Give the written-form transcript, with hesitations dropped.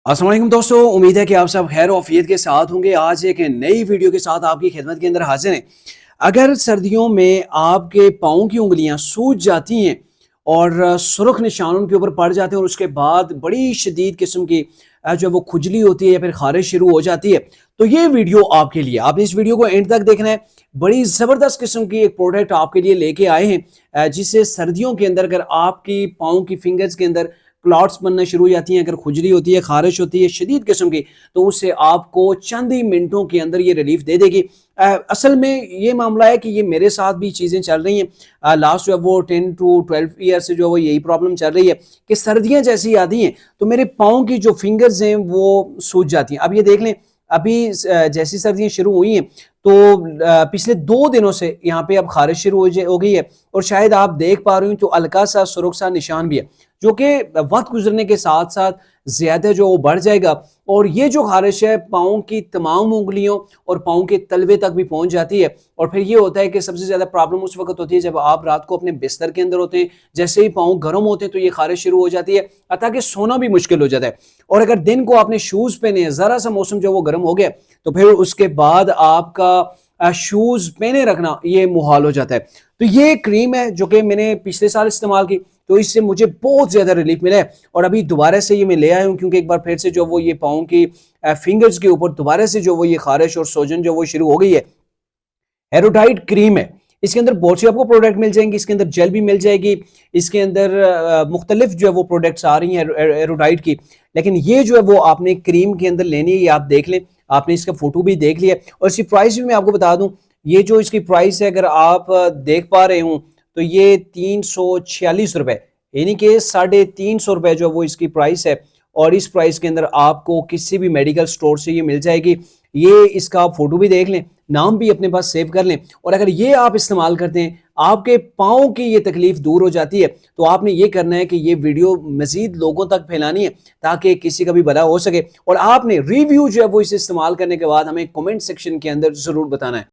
अस्सलाम वालेकुम दोस्तों, उम्मीद है कि आप सब खैर ऑफियत के साथ होंगे। आज एक नई वीडियो के साथ आपकी खिदमत के अंदर हाजिर हैं। अगर सर्दियों में आपके पाँव की उंगलियां सूज जाती हैं और सुर्ख निशान उनके ऊपर पड़ जाते हैं और उसके बाद बड़ी शदीद किस्म की जो वो खुजली होती है या फिर खारिश शुरू हो जाती है, तो ये वीडियो आपके लिए। आपने इस वीडियो को एंड तक देखना है। बड़ी ज़बरदस्त किस्म की एक प्रोडक्ट आपके लिए लेके आए हैं, जिससे सर्दियों के अंदर अगर आपकी पाँव की फिंगर्स के अंदर क्लॉट्स बनना शुरू हो जाती हैं, अगर खुजली होती है, खारिश होती है शदीद किस्म की, तो उससे आपको चंद ही मिनटों के अंदर ये रिलीफ दे देगी। असल में ये मामला है कि ये मेरे साथ भी चीज़ें चल रही हैं। लास्ट जो है वो 10 टू 12 ईयर से जो है वो यही प्रॉब्लम चल रही है कि सर्दियाँ जैसी आती हैं तो मेरे पाँव की जो फिंगर्स हैं वो सूज जाती हैं। अब ये देख लें, अभी जैसी सर्दियाँ शुरू हुई हैं तो पिछले 2 दिनों से यहाँ पे अब खारिश शुरू हो गई है और शायद आप देख पा रहे हो तो हल्का सा सुर्ख सा निशान भी है, जो कि वक्त गुजरने के साथ साथ ज्यादा जो वो बढ़ जाएगा और ये जो खारिश है पाँव की तमाम उंगलियों और पाँव के तलवे तक भी पहुंच जाती है। और फिर ये होता है कि सबसे ज्यादा प्रॉब्लम उस वक्त होती है जब आप रात को अपने बिस्तर के अंदर होते हैं, जैसे ही पाँव गर्म होते हैं तो ये खारिश शुरू हो जाती है, अतः कि सोना भी मुश्किल हो जाता है। और अगर दिन को आपने शूज पहने हैं, जरा सा मौसम जो वो गर्म हो गया तो फिर उसके बाद आपका शूज पहने रखना ये मुहाल हो जाता है। तो ये क्रीम है जो कि मैंने पिछले साल इस्तेमाल की, तो इससे मुझे बहुत ज्यादा रिलीफ मिला है और अभी दोबारा से ये मैं ले आया हूँ क्योंकि एक बार फिर से जो वो ये पाँव की फिंगर्स के ऊपर दोबारा से जो वो ये खारिश और सोजन जो वो शुरू हो गई है। एरोटाइट क्रीम है, इसके अंदर बहुत सी आपको प्रोडक्ट मिल जाएंगी, इसके अंदर जेल भी मिल जाएगी, इसके अंदर मुख्तलिफ जो है वो प्रोडक्ट्स आ रही हैं एरोटाइट की, लेकिन ये जो है वो आपने क्रीम के अंदर लेनी है। ये आप देख लें, आपने इसका फोटो भी देख लिया और इसकी प्राइस भी मैं आपको बता दूं। ये जो इसकी प्राइस है अगर आप देख पा रहे हूँ तो ये 346 रुपए, यानी कि 350 रुपए जो वो इसकी प्राइस है। और इस प्राइस के अंदर आपको किसी भी मेडिकल स्टोर से ये मिल जाएगी। ये इसका फोटो भी देख लें, नाम भी अपने पास सेव कर लें और अगर ये आप इस्तेमाल करते हैं आपके पाँव की ये तकलीफ दूर हो जाती है, तो आपने ये करना है कि ये वीडियो मजीद लोगों तक फैलानी है ताकि किसी का भी भला हो सके। और आपने रिव्यू जो है वो इसे इस्तेमाल करने के बाद हमें कमेंट सेक्शन के अंदर जरूर बताना है।